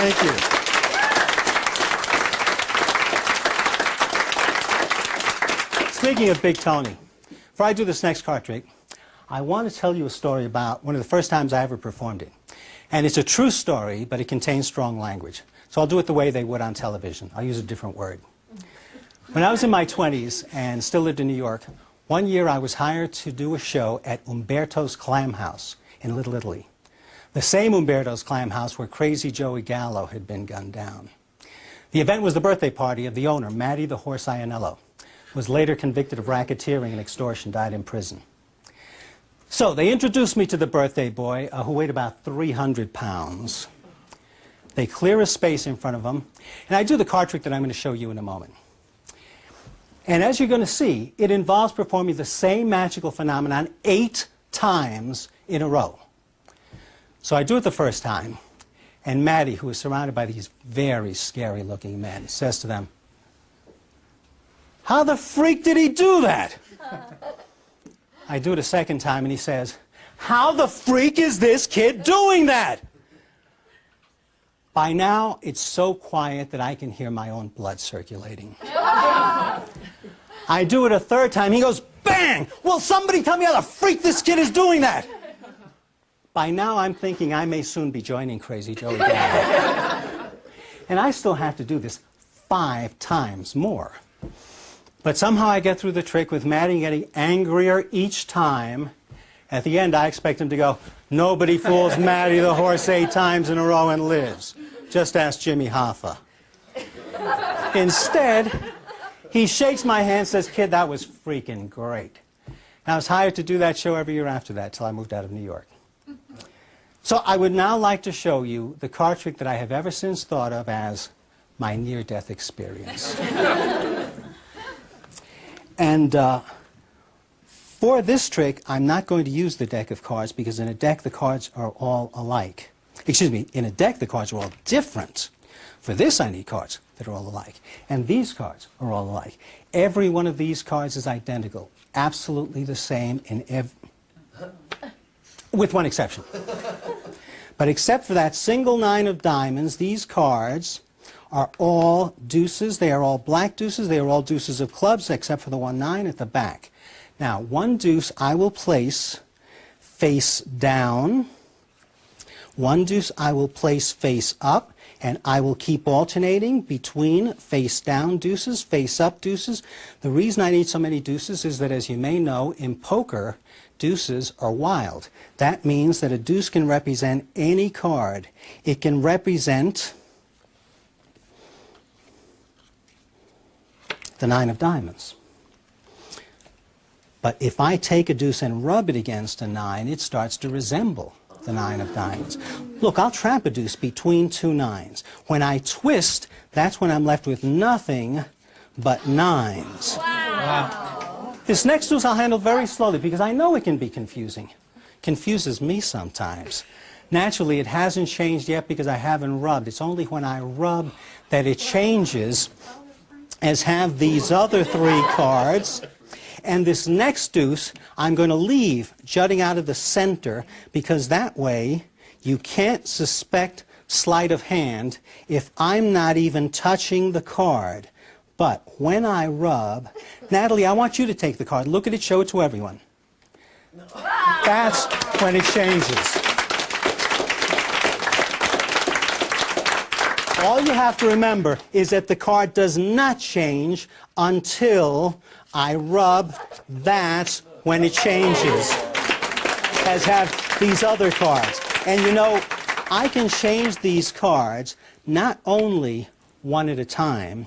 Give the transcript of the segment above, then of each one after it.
Thank you. Speaking of Big Tony, before I do this next card trick, I want to tell you a story about one of the first times I ever performed it. And it's a true story, but it contains strong language. So I'll do it the way they would on television. I'll use a different word. When I was in my 20s and still lived in New York, one year I was hired to do a show at Umberto's Clam House in Little Italy. The same Umberto's Clam House where Crazy Joey Gallo had been gunned down. The event was the birthday party of the owner, Matty the Horse Ianello, who was later convicted of racketeering and extortion, died in prison. So they introduced me to the birthday boy, who weighed about 300 pounds. They clear a space in front of him, and I do the card trick that I'm going to show you in a moment. And as you're going to see, it involves performing the same magical phenomenon 8 times in a row. So I do it the first time, and Matty, who is surrounded by these very scary-looking men, says to them, "How the freak did he do that?" I do it a second time, and he says, "How the freak is this kid doing that?" By now, it's so quiet that I can hear my own blood circulating. I do it a third time. He goes, "Bang! Will somebody tell me how the freak this kid is doing that?" By now, I'm thinking I may soon be joining Crazy Joey Gallo. And I still have to do this 5 times more. But somehow I get through the trick with Matty getting angrier each time. At the end, I expect him to go, "Nobody fools Matty the Horse 8 times in a row and lives. Just ask Jimmy Hoffa." Instead, he shakes my hand and says, "Kid, that was freaking great." And I was hired to do that show every year after that till I moved out of New York. So I would now like to show you the card trick that I have ever since thought of as my near-death experience. And for this trick, I'm not going to use the deck of cards because in a deck the cards are all alike. Excuse me, in a deck the cards are all different. For this I need cards that are all alike. And these cards are all alike. Every one of these cards is identical, absolutely the same in with one exception. But except for that single 9 of diamonds, these cards are all deuces. They are all black deuces. They are all deuces of clubs except for the 1 9 at the back. Now, 1 deuce I will place face down. 1 deuce I will place face up, and I will keep alternating between face down deuces, face up deuces. The reason I need so many deuces is that, as you may know, in poker, deuces are wild. That means that a deuce can represent any card. It can represent the 9 of diamonds. But if I take a deuce and rub it against a 9, it starts to resemble the 9 of diamonds. Look, I'll trap a deuce between 2 9s. When I twist, that's when I'm left with nothing but 9s. Wow. This next deuce I'll handle very slowly because I know it can be confusing. Confuses me sometimes. Naturally, it hasn't changed yet because I haven't rubbed. It's only when I rub that it changes, as have these other 3 cards. And this next deuce, I'm going to leave jutting out of the center because that way you can't suspect sleight of hand if I'm not even touching the card. But when I rub, Natalie, I want you to take the card. Look at it, show it to everyone. That's when it changes. All you have to remember is that the card does not change until I rub. That's when it changes, as have these other cards. And you know, I can change these cards not only 1 at a time,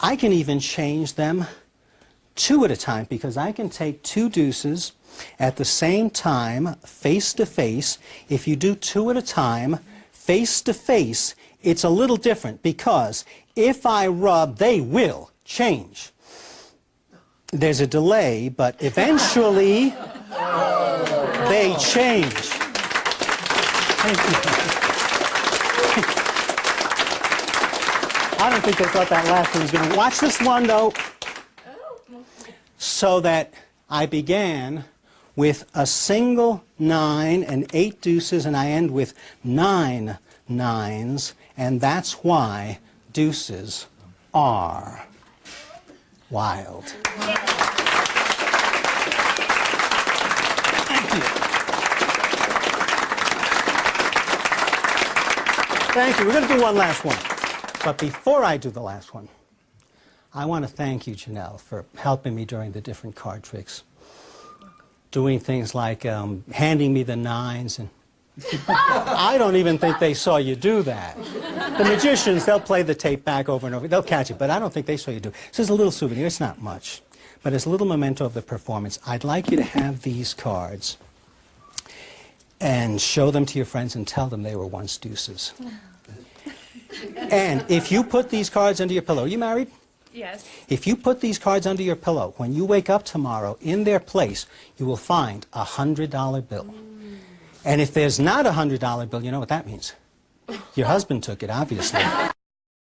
I can even change them 2 at a time because I can take 2 deuces at the same time, face to face. If you do 2 at a time, face to face, it's a little different because if I rub, they will change. There's a delay, but eventually they change. Thank you. I don't think they thought that last one was going to... Watch this one, though. So that I began with a single 9 and 8 deuces, and I end with 9 9s, And that's why deuces are wild. Thank you. Thank you. We're going to do one last one. But before I do the last one, I want to thank you, Janelle, for helping me during the different card tricks. Doing things like handing me the nines, and I don't even think they saw you do that. The magicians, they'll play the tape back over and over. They'll catch it, but I don't think they saw you do it. So it's a little souvenir. It's not much, but it's a little memento of the performance. I'd like you to have these cards and show them to your friends and tell them they were once deuces. And if you put these cards under your pillow, are you married? Yes. If you put these cards under your pillow, when you wake up tomorrow, in their place, you will find a $100 bill. And if there's not a $100 bill, you know what that means? Your husband took it, obviously.